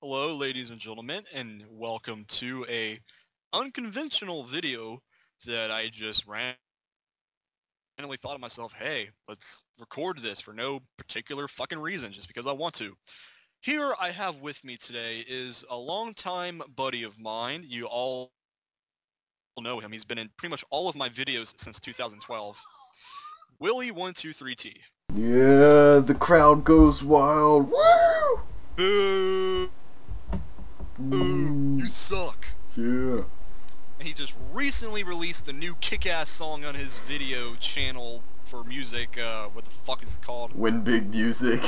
Hello, ladies and gentlemen, and welcome to a unconventional video that I just randomly thought to myself, hey, let's record this for no particular fucking reason, just because I want to. Here I have with me today is a longtime buddy of mine. You all know him. He's been in pretty much all of my videos since 2012. Willy123T. Yeah, the crowd goes wild. Woo! Boo! You suck. Yeah. And he just recently released a new kick-ass song on his video channel for music. What the fuck is it called? Win Big Music.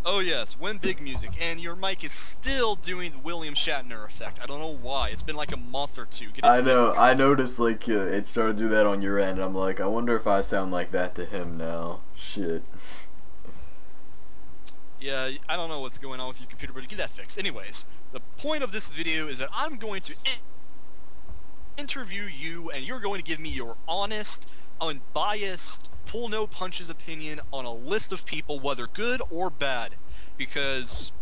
Oh yes, Win Big Music. And your mic is still doing the William Shatner effect. I don't know why. It's been like a month or two. I know. I noticed like it started to do that on your end. I'm like, I wonder if I sound like that to him now. Shit. Yeah, I don't know what's going on with your computer, but get that fixed. Anyways, the point of this video is that I'm going to interview you, and you're going to give me your honest, unbiased, pull no punches opinion on a list of people, whether good or bad, because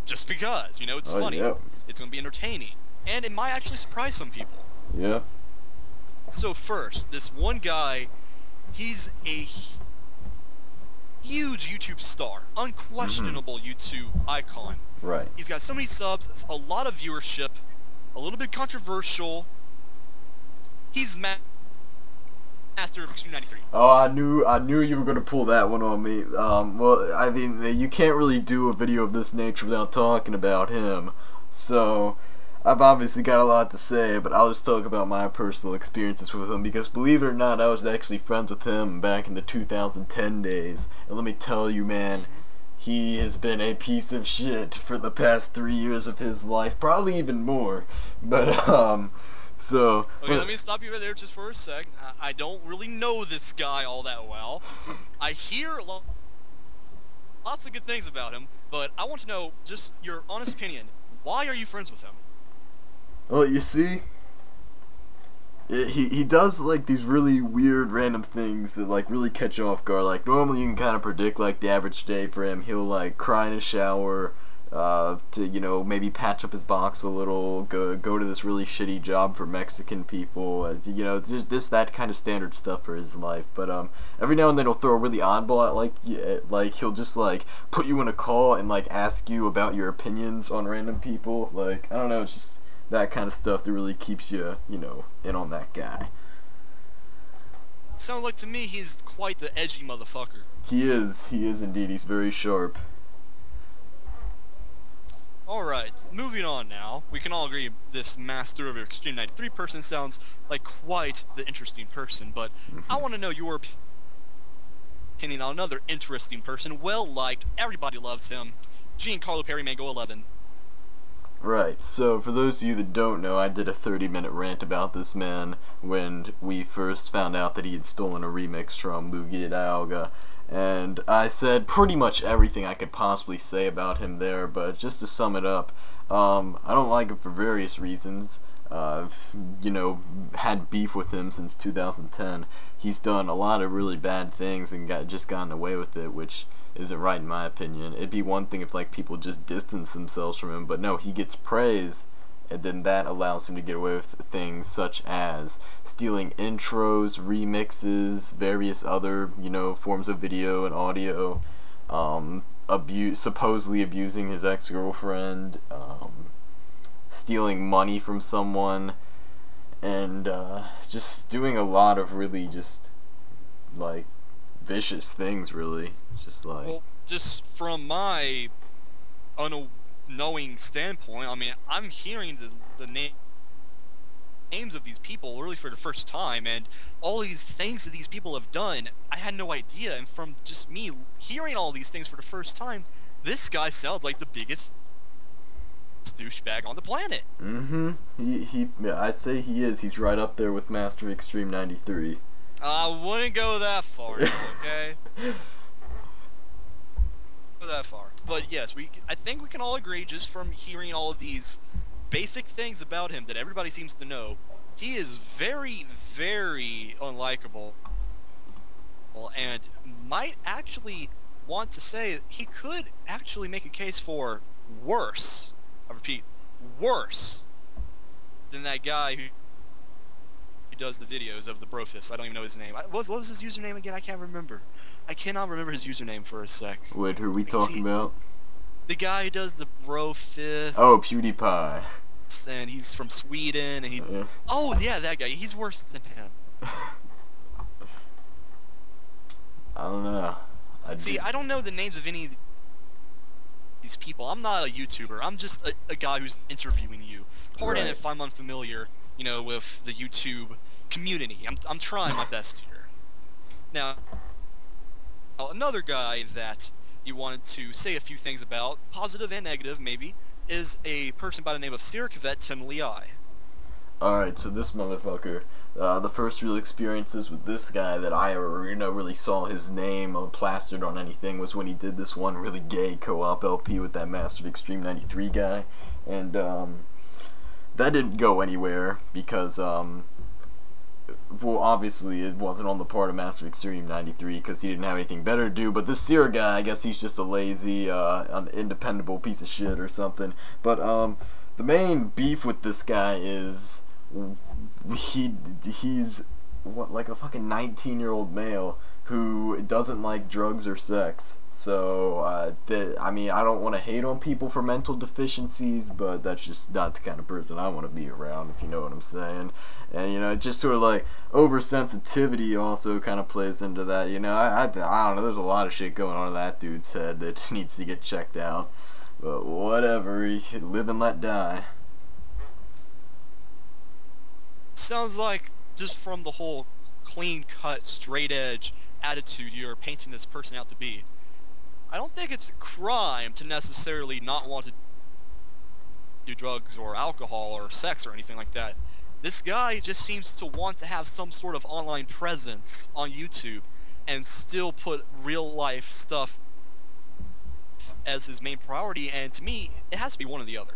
just because, you know, it's funny, yeah. It's going to be entertaining, and it might actually surprise some people. Yeah. So first, this one guy, he's a huge YouTube star, unquestionable YouTube icon. Right. He's got so many subs, a lot of viewership, a little bit controversial. He's master of Extreme 93. Oh, I knew you were gonna pull that one on me. Well, I mean, you can't really do a video of this nature without talking about him. So, I've obviously got a lot to say, but I'll just talk about my personal experiences with him, because believe it or not, I was actually friends with him back in the 2010 days. And let me tell you, man, he has been a piece of shit for the past 3 years of his life, probably even more. But, so... Okay, let me stop you right there just for a sec. I don't really know this guy all that well. I hear lots of good things about him, but I want to know just your honest opinion. Why are you friends with him? Well, you see, he does like these really weird random things that like really catch you off guard. Like normally you can kind of predict like the average day for him. He'll like cry in his shower, to, you know, maybe patch up his box a little, go to this really shitty job for Mexican people, you know, just that kind of standard stuff for his life. But every now and then he'll throw a really oddball at, like he'll just like put you in a call and like ask you about your opinions on random people. Like, I don't know, it's just that kind of stuff that really keeps you, you know, in on that guy. Sounds like to me he's quite the edgy motherfucker. He is indeed. He's very sharp. Alright, moving on now. We can all agree this Master of Extreme 93 person sounds like quite the interesting person, but I want to know your opinion on another interesting person, well-liked, everybody loves him, Giancarlo Perry Mango 11. Right, so for those of you that don't know, I did a 30-minute rant about this man when we first found out that he had stolen a remix from Lugia Dialga, and I said pretty much everything I could possibly say about him there, but just to sum it up, I don't like him for various reasons. I've, you know, had beef with him since 2010. He's done a lot of really bad things and just gotten away with it, which isn't right in my opinion. It'd be one thing if like people just distance themselves from him, but no, he gets praise, and then that allows him to get away with things such as stealing intros, remixes, various other, you know, forms of video and audio, supposedly abusing his ex-girlfriend, stealing money from someone, and just doing a lot of really just like vicious things, really. Just like, well, just from my unknowing standpoint, I mean, I'm hearing the names of these people really for the first time, and all these things that these people have done, I had no idea, and from just me hearing all these things for the first time, this guy sounds like the biggest douchebag on the planet. I'd say he is. He's right up there with Master Extreme 93. I wouldn't go that far, okay? That far, but yes, I think we can all agree, just from hearing all of these basic things about him that everybody seems to know, he is very, very unlikable, and might actually want to say he could actually make a case for worse, I repeat, worse than that guy who does the videos of the Brofist. I don't even know his name. What was his username again? I can't remember. I cannot remember his username for a sec. Wait, who are we talking about? The guy who does the Brofist. Oh, PewDiePie. And he's from Sweden, and he... Yeah. Oh, yeah, that guy. He's worse than him. I don't know. I don't know the names of any of these people. I'm not a YouTuber. I'm just a guy who's interviewing you. Pardon if I'm unfamiliar, you know, with the YouTube community. I'm trying my best here. Now, another guy that you wanted to say a few things about, positive and negative maybe, is a person by the name of Sirkavet Timlii. Alright, so this motherfucker, the first real experiences with this guy that I ever, really saw his name plastered on anything was when he did this one really gay co-op LP with that Master of Extreme 93 guy, and, that didn't go anywhere because, well, obviously it wasn't on the part of Master of Extreme 93 because he didn't have anything better to do, but this Sierra guy, I guess he's just a lazy, independable piece of shit or something, but, the main beef with this guy is he's what, like a fucking 19-year-old male who doesn't like drugs or sex. So I mean, I don't want to hate on people for mental deficiencies, but that's just not the kind of person I want to be around, if you know what I'm saying. And it just sort of like oversensitivity also kind of plays into that. I don't know. There's a lot of shit going on in that dude's head that needs to get checked out. But whatever, live and let die. Sounds like, just from the whole clean-cut, straight-edge attitude you're painting this person out to be, I don't think it's a crime to necessarily not want to do drugs or alcohol or sex or anything like that. This guy just seems to want to have some sort of online presence on YouTube and still put real-life stuff as his main priority, and to me, it has to be one or the other.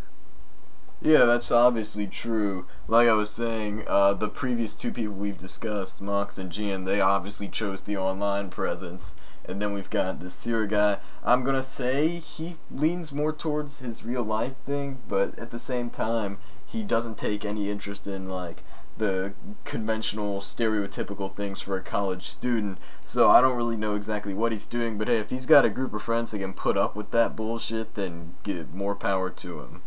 Yeah, that's obviously true. Like I was saying, the previous two people we've discussed, Mox and Gian, they obviously chose the online presence. And then we've got this Sierra guy. I'm gonna say he leans more towards his real life thing, but at the same time, he doesn't take any interest in, like, the conventional, stereotypical things for a college student, so I don't really know exactly what he's doing, but hey, if he's got a group of friends that can put up with that bullshit, then give more power to him.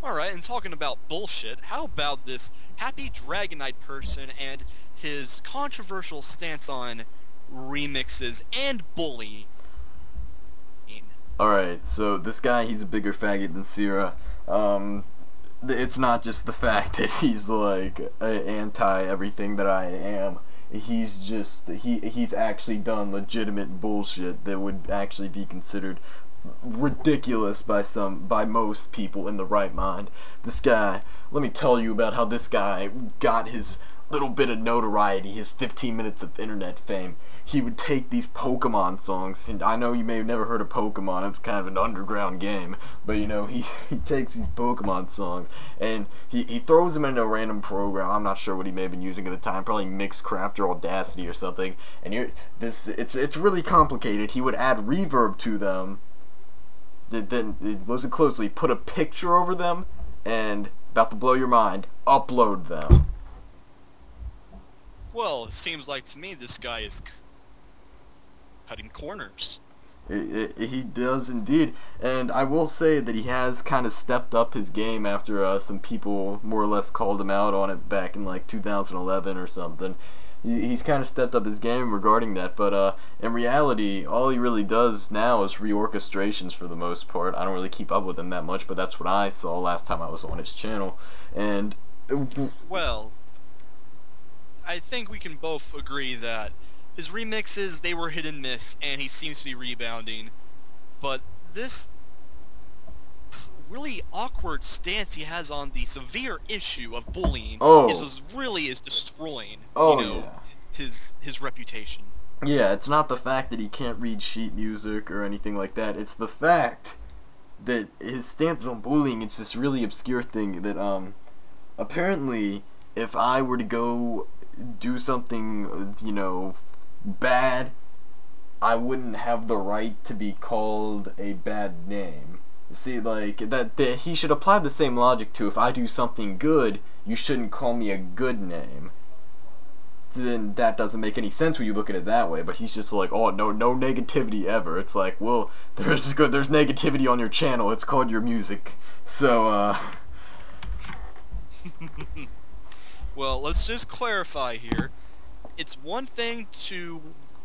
Alright, and talking about bullshit, how about this Happy Dragonite person and his controversial stance on remixes and bullying? Alright, so this guy, he's a bigger faggot than Sierra. It's not just the fact that he's like anti everything that I am. He's just he's actually done legitimate bullshit that would actually be considered ridiculous by most people in the right mind. This guy, let me tell you about how this guy got his little bit of notoriety, his 15 minutes of internet fame. He would take these Pokemon songs, and I know you may have never heard of Pokemon, it's kind of an underground game, but he takes these Pokemon songs, and he throws them into a random program. I'm not sure what he may have been using at the time, probably Mixcraft or Audacity or something, and it's really complicated. He would add reverb to them, then, listen closely, put a picture over them, and, about to blow your mind, upload them. Well, it seems like to me this guy is cutting corners. He does indeed, and I will say that he has kind of stepped up his game after some people more or less called him out on it back in like 2011 or something. He's kind of stepped up his game regarding that, but in reality, all he really does now is reorchestrations for the most part. I don't really keep up with him that much, but that's what I saw last time I was on his channel, and... Well, I think we can both agree that his remixes, they were hit and miss, and he seems to be rebounding, but this really awkward stance he has on the severe issue of bullying is destroying his reputation. Yeah, it's not the fact that he can't read sheet music or anything like that, it's the fact that his stance on bullying, it's this really obscure thing that apparently if I were to go do something bad I wouldn't have the right to be called a bad name. See, like, that he should apply the same logic to, if I do something good, you shouldn't call me a good name. Then that doesn't make any sense when you look at it that way. But he's just like, oh, no negativity ever. It's like, well, there's negativity on your channel. It's called your music. So, Well, let's just clarify here. It's one thing to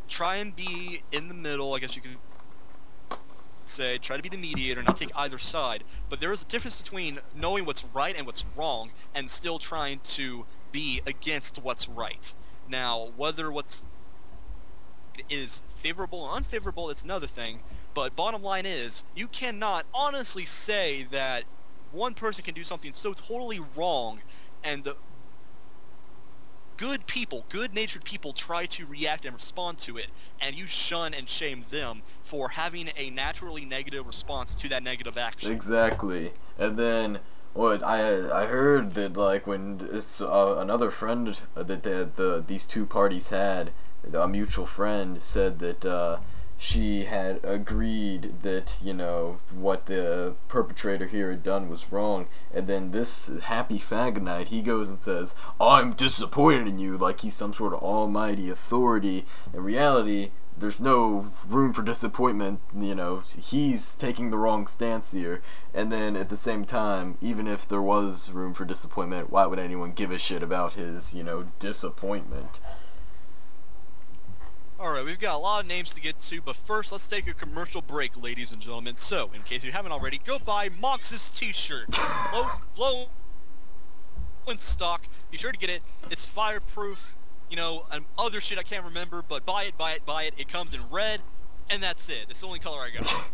try and be in the middle, I guess you could say, try to be the mediator, not take either side, but there is a difference between knowing what's right and what's wrong, and still trying to be against what's right. Now, whether what's is favorable or unfavorable, it's another thing, but bottom line is, you cannot honestly say that one person can do something so totally wrong, and the good people, good-natured people, try to react and respond to it, and you shun and shame them for having a naturally negative response to that negative action. Exactly. And then what I heard that, like, when another friend that these two parties had, a mutual friend, said that she had agreed that, you know, what the perpetrator here had done was wrong, and then this happy fag night, he goes and says, I'm disappointed in you, like he's some sort of almighty authority. In reality, there's no room for disappointment, you know, he's taking the wrong stance here. And then at the same time, even if there was room for disappointment, why would anyone give a shit about his, you know, disappointment? Alright, we've got a lot of names to get to, but first let's take a commercial break, ladies and gentlemen. So, in case you haven't already, go buy Mox's t-shirt. Low in stock. Be sure to get it. It's fireproof, you know, and other shit I can't remember, but buy it, buy it, buy it. It comes in red, and that's it. It's the only color I got.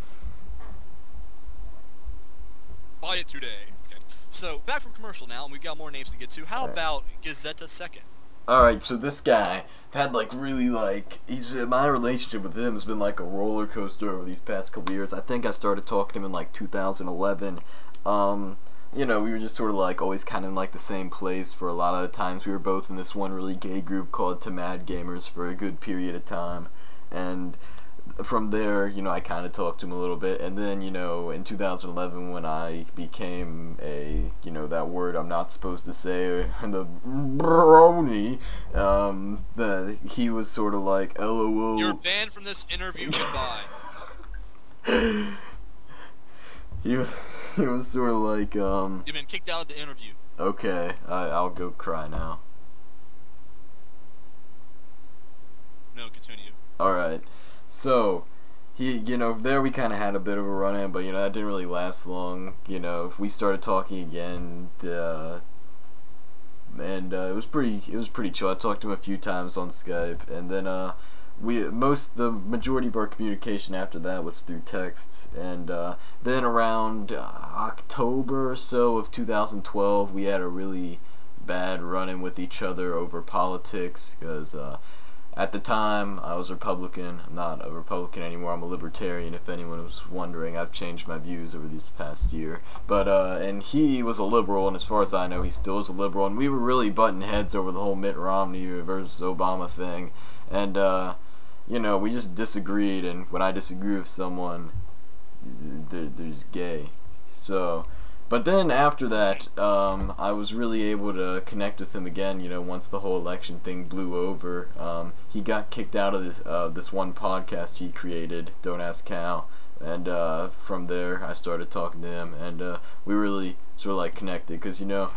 Buy it today. Okay. So, back from commercial now, and we've got more names to get to. How about Gazetta Second? Alright, so this guy had, like, really, like, my relationship with him has been like a roller coaster over these past couple years. I think I started talking to him in, like, 2011. You know, we were just sort of, like, always kind of in, like, the same place for a lot of the times. We were both in this one really gay group called To Mad Gamers for a good period of time. And from there, you know, I kind of talked to him a little bit, and then, you know, in 2011, when I became a, you know, that word I'm not supposed to say, the brony, he was sort of like, LOL. You're banned from this interview, goodbye. he was sort of like, You've been kicked out of the interview. Okay, I'll go cry now. No, continue. Alright. So, you know, there we kind of had a bit of a run-in, but, you know, that didn't really last long. You know, we started talking again, and it was pretty chill. I talked to him a few times on Skype, and then, the majority of our communication after that was through texts, and, then around October or so of 2012, we had a really bad run-in with each other over politics, because, at the time, I was Republican. I'm not a Republican anymore. I'm a Libertarian, if anyone was wondering. I've changed my views over this past year. But, and he was a liberal, and as far as I know, he still is a liberal. And we were really butting heads over the whole Mitt Romney versus Obama thing. And, you know, we just disagreed, and when I disagree with someone, they're just gay. So, but then after that, I was really able to connect with him again, you know, once the whole election thing blew over. He got kicked out of this one podcast he created, Don't Ask Cal, and from there I started talking to him, and we really sort of like connected, because, you know,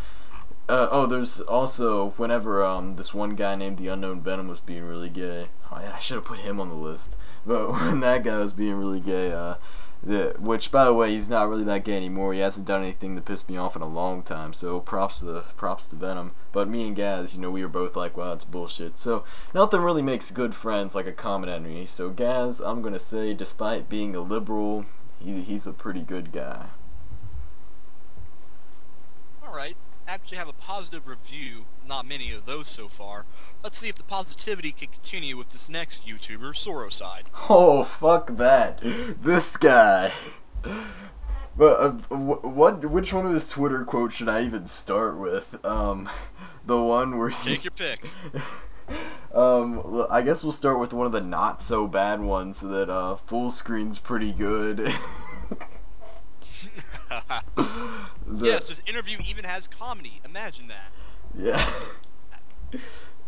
there's also, whenever this one guy named The Unknown Venom was being really gay, I should have put him on the list, but when that guy was being really gay, which, by the way, he's not really that gay anymore. He hasn't done anything to piss me off in a long time, so props to Venom. But me and Gaz, you know, we were both like, wow, that's bullshit. So nothing really makes good friends like a common enemy. So Gaz, I'm gonna say, despite being a liberal, he's a pretty good guy. Alright, actually have a positive review, not many of those so far. Let's see if the positivity can continue with this next YouTuber, Soroside. Oh, fuck that. This guy. But, which one of his Twitter quotes should I even start with? The one where Take your pick. Well, I guess we'll start with one of the not so bad ones that full screen's pretty good. Yes, this interview even has comedy. Imagine that. Yeah.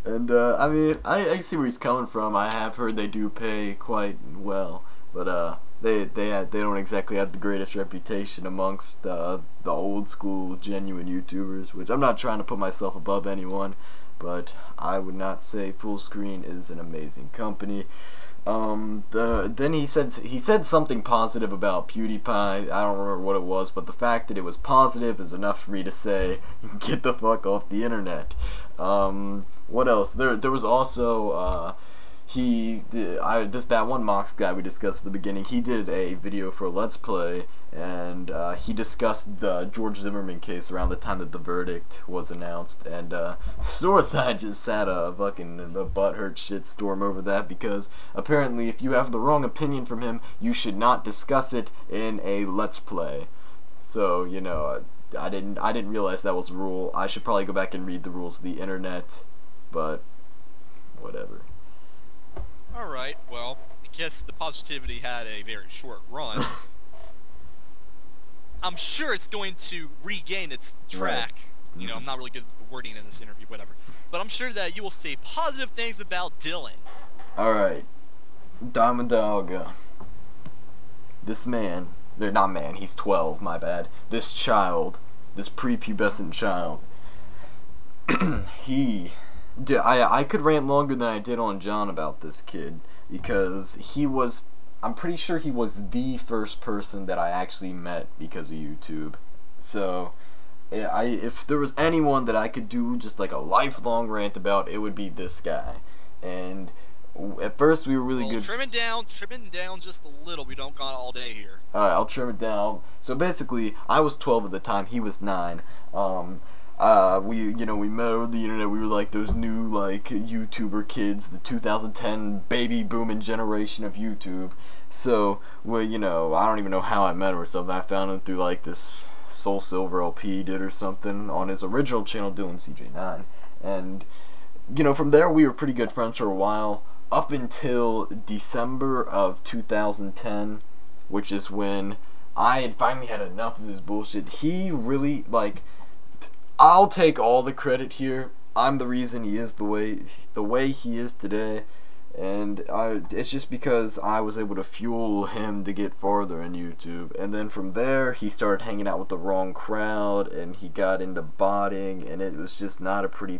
And I mean, I see where he's coming from. I have heard they do pay quite well, but they don't exactly have the greatest reputation amongst the old school genuine YouTubers. Which I'm not trying to put myself above anyone, but I would not say Full Screen is an amazing company. Then he said something positive about PewDiePie. I don't remember what it was, but the fact that it was positive is enough for me to say, get the fuck off the internet. What else? There was also that one Mox guy we discussed at the beginning. He did a video for Let's Play, and he discussed the George Zimmerman case around the time that the verdict was announced. And Suicide just had a fucking butthurt shitstorm over that, because apparently if you have the wrong opinion from him, you should not discuss it in a Let's Play. So, you know, I didn't realize that was a rule. I should probably go back and read the rules of the internet, but whatever. Alright, well, I guess the positivity had a very short run. I'm sure it's going to regain its track. Right. You know, I'm not really good at the wording in this interview, whatever. But I'm sure that you will say positive things about Dylan. Alright. Damadalga. This man, not man, he's 12, my bad. This child, this prepubescent child, I could rant longer than I did on John about this kid, because I'm pretty sure he was the first person that I actually met because of YouTube. So, if there was anyone that I could do just like a lifelong rant about, it would be this guy. And at first we were really good. Trim it down just a little. We don't got all day here. Alright, I'll trim it down. So basically, I was 12 at the time, he was 9. We met over the internet. We were like those new, like, YouTuber kids, the 2010 baby booming generation of YouTube. So, well, you know, I don't even know how I met him or something. I found him through, like, this Soul Silver LP did or something on his original channel, Dylan CJ9. And, you know, from there we were pretty good friends for a while, up until December of 2010, which is when I had finally had enough of his bullshit. He really, like, I'll take all the credit here. I'm the reason he is the way he is today, and it's just because I was able to fuel him to get farther in YouTube. And then from there, he started hanging out with the wrong crowd, and he got into botting, and it was just not a pretty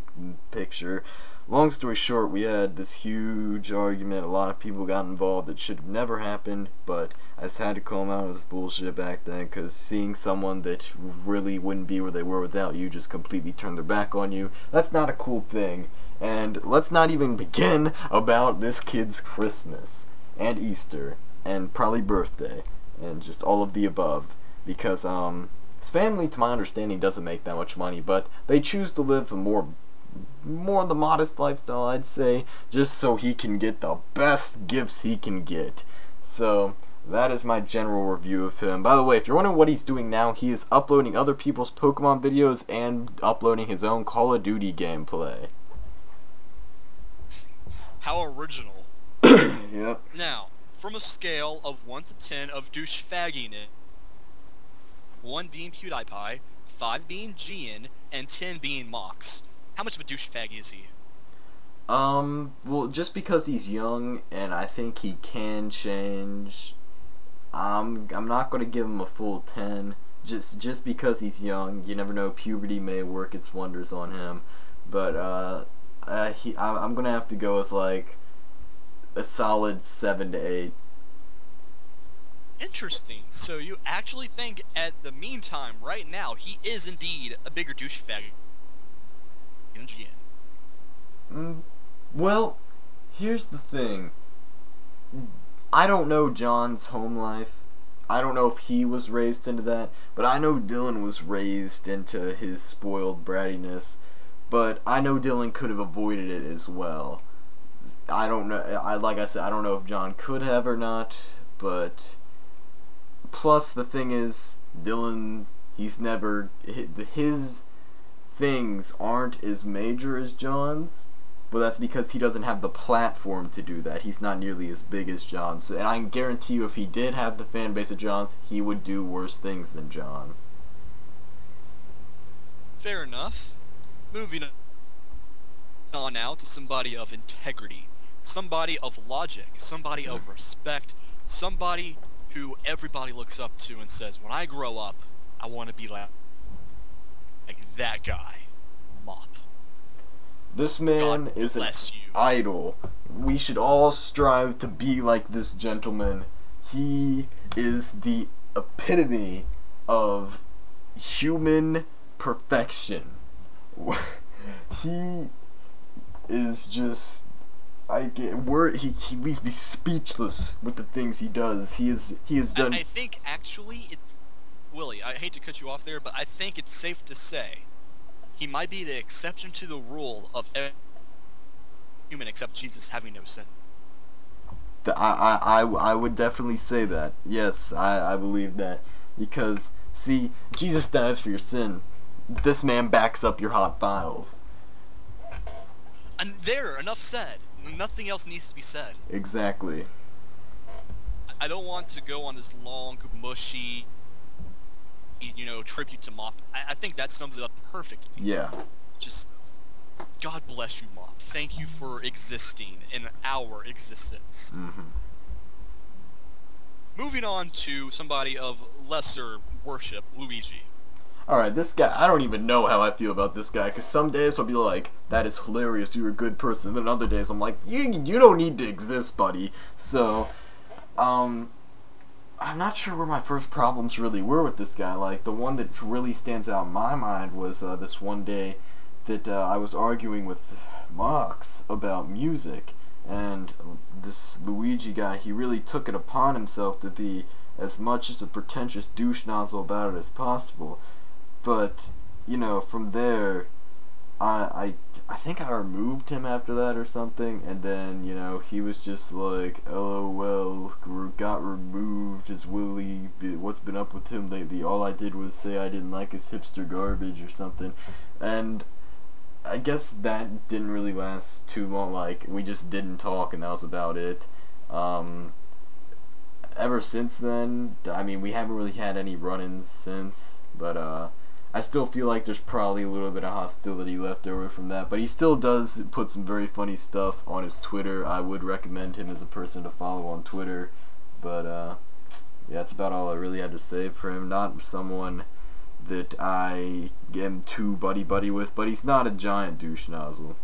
picture. Long story short, we had this huge argument. A lot of people got involved. It should have never happened, but I just had to call him out on his bullshit back then, because seeing someone that really wouldn't be where they were without you just completely turn their back on you, that's not a cool thing. And let's not even begin about this kid's Christmas and Easter and probably birthday and just all of the above, because his family, to my understanding, doesn't make that much money, but they choose to live a more the modest lifestyle, I'd say, just so he can get the best gifts he can get. So that is my general review of him. By the way, if you're wondering what he's doing now, he is uploading other people's Pokemon videos and uploading his own Call of Duty gameplay. How original. Yep. Now, from a scale of 1 to 10 of douchefagginess, 1 being PewDiePie, 5 being Gian, and 10 being Mox, how much of a douchefag is he? Well, just because he's young and I think he can change, I'm not going to give him a full 10. Just because he's young. You never know, puberty may work its wonders on him. But, I'm going to have to go with, like, a solid 7 to 8. Interesting. So you actually think, at the meantime, right now, he is indeed a bigger douchebag than Gian? Well, here's the thing. I don't know John's home life. I don't know if he was raised into that, but I know Dylan was raised into his spoiled brattiness. But I know Dylan could have avoided it as well. I don't know. Like I said, I don't know if John could have or not. But plus, the thing is, Dylan, he's never his things aren't as major as John's. but that's because he doesn't have the platform to do that. He's not nearly as big as John. So, and I can guarantee you if he did have the fan base of John's, he would do worse things than John. Fair enough. Moving on now to somebody of integrity, somebody of logic, somebody of respect, somebody who everybody looks up to and says, when I grow up, I want to be like that guy, Mop. This man is an idol. We should all strive to be like this gentleman. He is the epitome of human perfection. He is just, he leaves me speechless with the things he does. He has done. I think actually it's Willie. I hate to cut you off there, but I think it's safe to say he might be the exception to the rule of every human except Jesus having no sin. I would definitely say that. Yes, I believe that, because see, Jesus dies for your sin. This man backs up your hot files. And there, enough said. Nothing else needs to be said. Exactly. I don't want to go on this long, mushy, tribute to Mop. I think that sums it up perfectly. Yeah. Just, God bless you, Mop. Thank you for existing in our existence. Mm-hmm. Moving on to somebody of lesser worship, Luigi. Alright, this guy, I don't even know how I feel about this guy, because some days I'll be like, that is hilarious, you're a good person, then other days I'm like, you don't need to exist, buddy. So, I'm not sure where my first problems really were with this guy. Like, the one that really stands out in my mind was this one day that I was arguing with Mox about music, and this Luigi guy, he really took it upon himself to be as much as a pretentious douche nozzle about it as possible. But, from there, I think I removed him after that or something, and then, he was just like, LOL, got removed, is Willy, what's been up with him lately? All I did was say I didn't like his hipster garbage or something, and I guess that didn't really last too long. Like, we just didn't talk, and that was about it. Ever since then, I mean, we haven't really had any run-ins since, but, I still feel like there's probably a little bit of hostility left over from that, but he still does put some very funny stuff on his Twitter. I would recommend him as a person to follow on Twitter, but yeah, that's about all I really had to say for him. Not someone that I am too buddy-buddy with, but he's not a giant douche nozzle.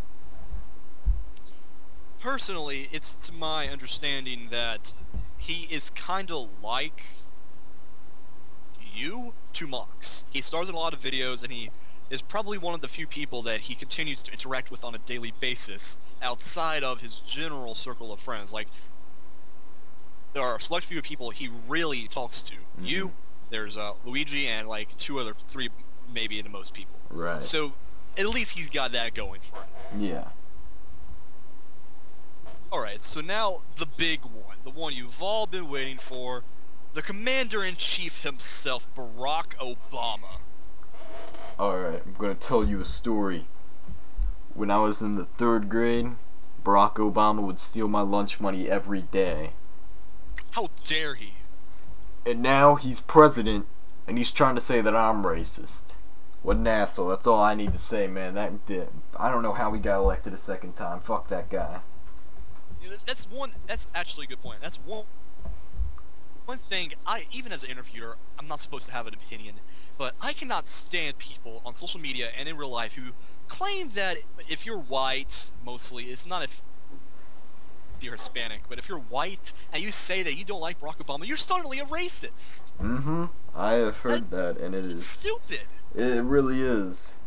Personally, it's to my understanding that he is kind of like you to Mox. He stars in a lot of videos, and he is probably one of the few people that he continues to interact with on a daily basis outside of his general circle of friends. Like, there are a select few people he really talks to. Mm-hmm. You, there's Luigi, and like three maybe the most people. Right. So at least he's got that going for him. Yeah. Alright, so now the big one. The one you've all been waiting for. The Commander-in-Chief himself, Barack Obama. Alright, I'm gonna tell you a story. When I was in the 3rd grade, Barack Obama would steal my lunch money every day. How dare he? And now he's president, and he's trying to say that I'm racist. What an asshole. That's all I need to say, man. I don't know how he got elected a second time. Fuck that guy. That's actually a good point. That's one thing, even as an interviewer, I'm not supposed to have an opinion, but I cannot stand people on social media and in real life who claim that if you're white, mostly, it's not if you're Hispanic, but if you're white and you say that you don't like Barack Obama, you're suddenly a racist. Mm-hmm. I have heard that, and it is stupid. It really is.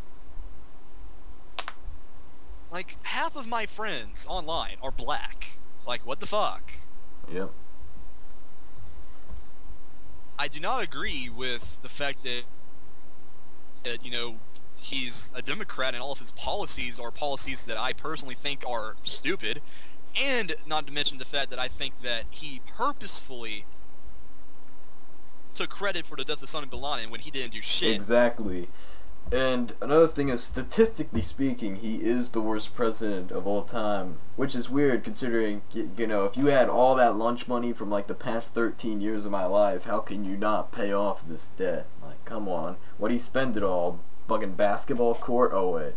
Like, half of my friends online are black. Like, what the fuck? Yep. I do not agree with the fact that, he's a Democrat and all of his policies are policies that I personally think are stupid, and not to mention the fact that I think that he purposefully took credit for the death of Osama bin Laden when he didn't do shit. Exactly. And another thing is, statistically speaking, he is the worst president of all time, which is weird considering, you know, if you had all that lunch money from like the past 13 years of my life, how can you not pay off this debt? Like, come on. What do you spend it all? Fucking basketball court? Oh, wait.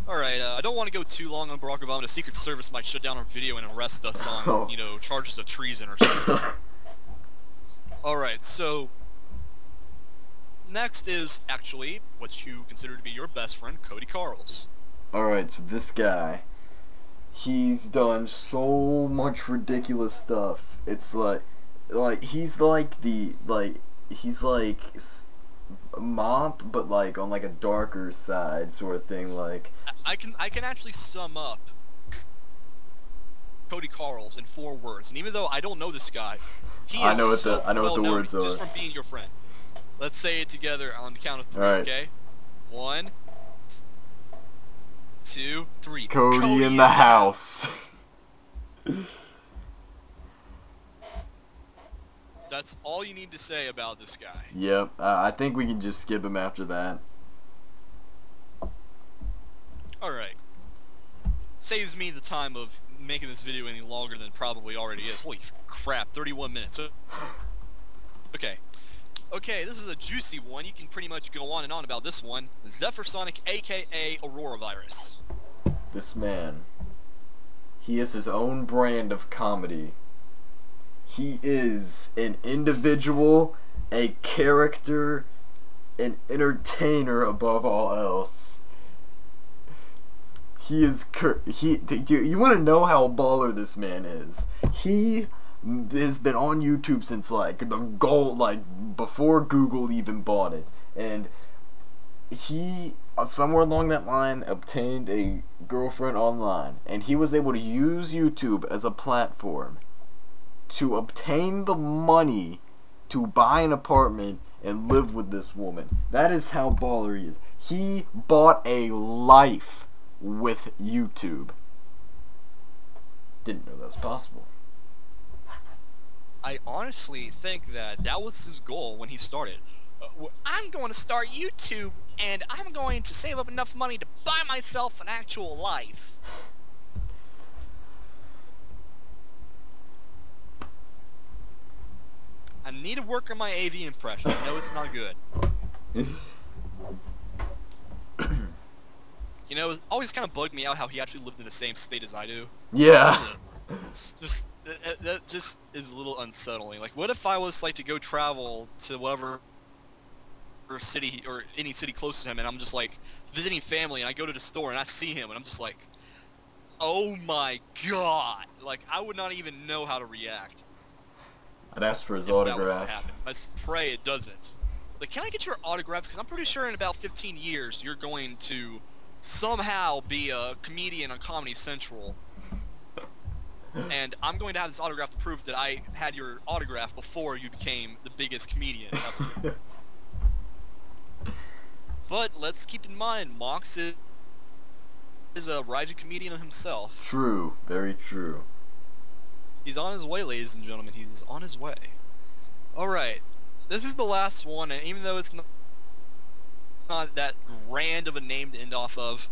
Alright, I don't want to go too long on Barack Obama. The Secret Service might shut down our video and arrest us on, you know, charges of treason or something. Alright, so next is actually what you consider to be your best friend, Cody Carls. Alright, so this guy, he's done so much ridiculous stuff. It's like he's like the, he's like Mop, but like on like a darker side sort of thing. Like, I can actually sum up Cody Carls in 4 words, and even though I don't know this guy, I know what the words are. Just from being your friend. Let's say it together on the count of 3, right. Okay? 1, 2, 3. Cody in the house. That's all you need to say about this guy. Yep, I think we can just skip him after that. Alright. Saves me the time of making this video any longer than it probably already is. Holy crap, 31 minutes. Okay. Okay, this is a juicy one. You can pretty much go on and on about this one. Zephyrsonic, aka Aurora Virus. This man, he is his own brand of comedy. He is an individual, a character, an entertainer above all else. He is you want to know how baller this man is? He has been on YouTube since like before Google even bought it, and he somewhere along that line obtained a girlfriend online, and he was able to use YouTube as a platform to obtain the money to buy an apartment and live with this woman. That is how baller he is. He bought a life with YouTube. Didn't know that was possible. I honestly think that was his goal when he started. I'm going to start YouTube, and I'm going to save up enough money to buy myself an actual life. I need to work on my AV impression. I know it's not good. You know, it always kind of bugged me out how he actually lived in the same state as I do. Yeah. That just is a little unsettling. Like, what if I was like to go travel to whatever city or any city close to him, and I'm just like visiting family, and I go to the store and I see him, and I'm just like, oh my god! Like, I would not even know how to react. I'd ask for his autograph. I pray it doesn't. Like, can I get your autograph? Because I'm pretty sure in about 15 years you're going to somehow be a comedian on Comedy Central. And I'm going to have this autograph to prove that I had your autograph before you became the biggest comedian ever. But let's keep in mind, Mox is a rising comedian himself. True, very true. He's on his way, ladies and gentlemen. He's on his way. Alright, this is the last one, and even though it's not that grand of a name to end off of,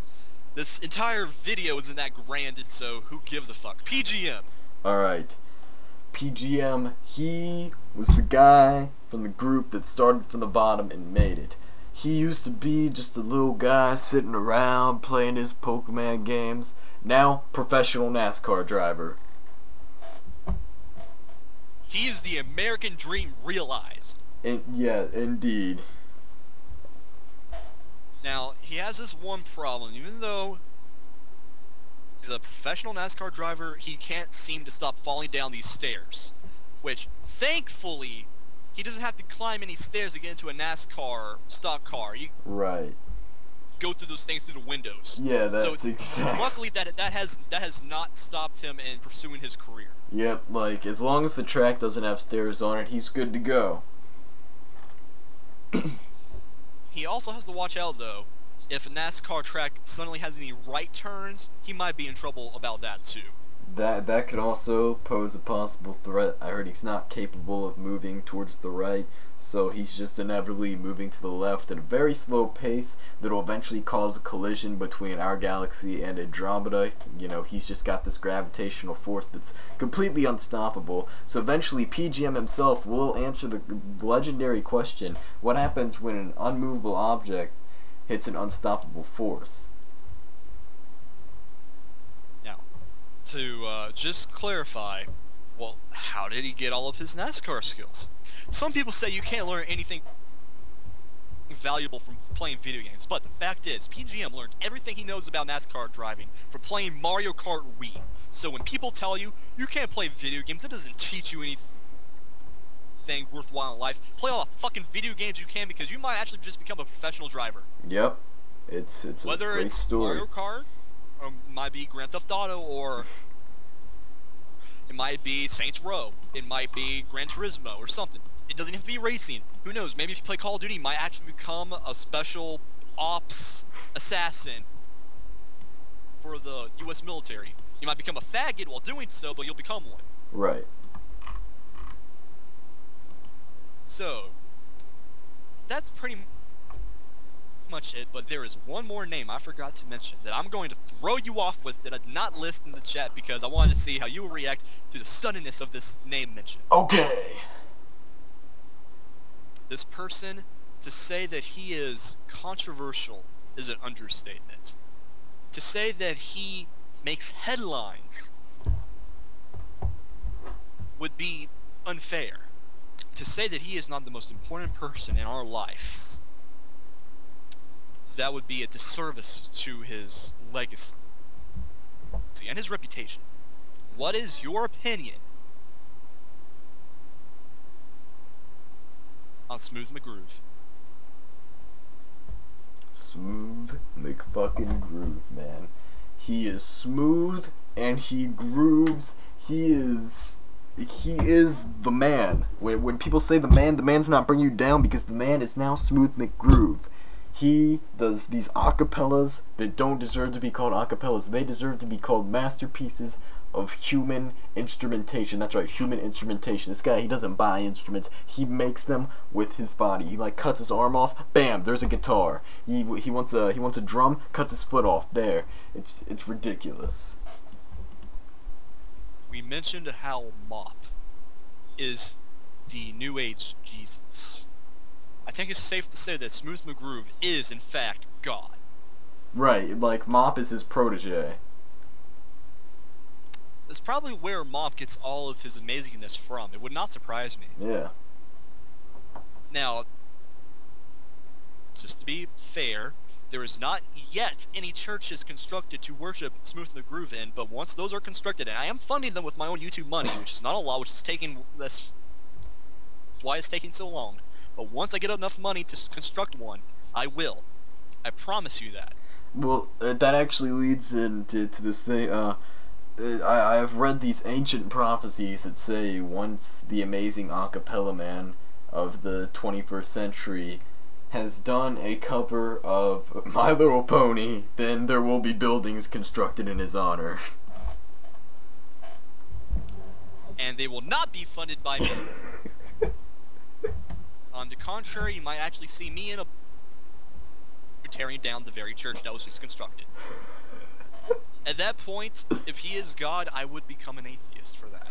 this entire video isn't that grand, so who gives a fuck? PGM! Alright. PGM, he was the guy from the group that started from the bottom and made it. He used to be just a little guy sitting around playing his Pokemon games. Now, professional NASCAR driver. He is the American dream realized. Yeah, indeed. Now, he has this one problem. Even though he's a professional NASCAR driver, he can't seem to stop falling down these stairs. Which, thankfully, he doesn't have to climb any stairs to get into a NASCAR stock car. You go through those things through the windows. Yeah, that's exactly. Luckily, that has not stopped him in pursuing his career. Yep, like, as long as the track doesn't have stairs on it, he's good to go. He also has to watch out, though. If a NASCAR track suddenly has any right turns, he might be in trouble about that, too. That could also pose a possible threat. I heard he's not capable of moving towards the right, so he's just inevitably moving to the left at a very slow pace that'll eventually cause a collision between our galaxy and Andromeda. You know, he's just got this gravitational force that's completely unstoppable. So eventually PGM himself will answer the legendary question, what happens when an unmovable object hits an unstoppable force? To just clarify, well, how did he get all of his NASCAR skills? Some people say you can't learn anything valuable from playing video games, but the fact is, PGM learned everything he knows about NASCAR driving from playing Mario Kart Wii. So when people tell you, you can't play video games, it doesn't teach you anything worthwhile in life. Play all the fucking video games you can, because you might actually just become a professional driver. Yep. It's a great story. Mario Kart, or it might be Grand Theft Auto, or it might be Saints Row, it might be Gran Turismo, or something. It doesn't have to be racing. Who knows, maybe if you play Call of Duty, you might actually become a special ops assassin for the US military. You might become a faggot while doing so, but you'll become one. Right. So, that's pretty much it, but there is one more name I forgot to mention that I'm going to throw you off with that I did not list in the chat because I wanted to see how you will react to the suddenness of this name mention. Okay. This person, to say that he is controversial is an understatement. To say that he makes headlines would be unfair. To say that he is not the most important person in our lives, that would be a disservice to his legacy and his reputation. What is your opinion on Smooth McGroove? Smooth McFucking-Groove, man. He is smooth and he grooves. He is the man. When people say the man's not bringing you down because the man is now Smooth McGroove. He does these acapellas that don't deserve to be called acapellas. They deserve to be called masterpieces of human instrumentation. That's right, human instrumentation. This guy, he doesn't buy instruments. He makes them with his body. He like cuts his arm off. Bam, there's a guitar. He wants a drum. Cuts his foot off. There. It's ridiculous. We mentioned how Mop is the New Age Jesus. I think it's safe to say that Smooth McGroove is, in fact, God. Right, like, Mop is his protege. That's probably where Mop gets all of his amazingness from. It would not surprise me. Yeah. Now, just to be fair, there is not yet any churches constructed to worship Smooth McGroove in, but once those are constructed, and I am funding them with my own YouTube money, which is not a lot, which is taking this... why it's taking so long. But once I get enough money to construct one, I will. I promise you that. Well, that actually leads into this thing. I've read these ancient prophecies that say once the amazing acapella man of the 21st century has done a cover of My Little Pony, then there will be buildings constructed in his honor. And they will not be funded by me. On the contrary, you might actually see me in a tearing down the very church that was just constructed. At that point, if he is God, I would become an atheist for that.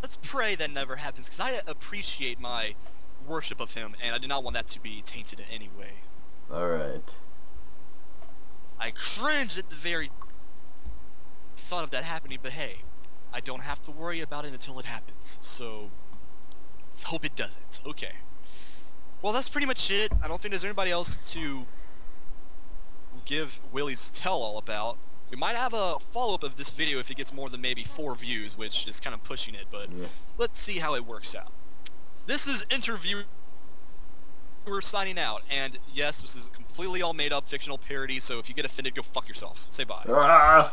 Let's pray that never happens, because I appreciate my worship of him, and I do not want that to be tainted in any way. Alright. I cringe at the very thought of that happening, but hey, I don't have to worry about it until it happens, so let's hope it doesn't. Okay. Well, that's pretty much it. I don't think there's anybody else to give Willy's Tell All about. We might have a follow-up of this video if it gets more than maybe 4 views, which is kind of pushing it, but yeah. Let's see how it works out. This is Interviewer signing out, and yes, this is a completely all made-up fictional parody, so if you get offended, go fuck yourself. Say bye.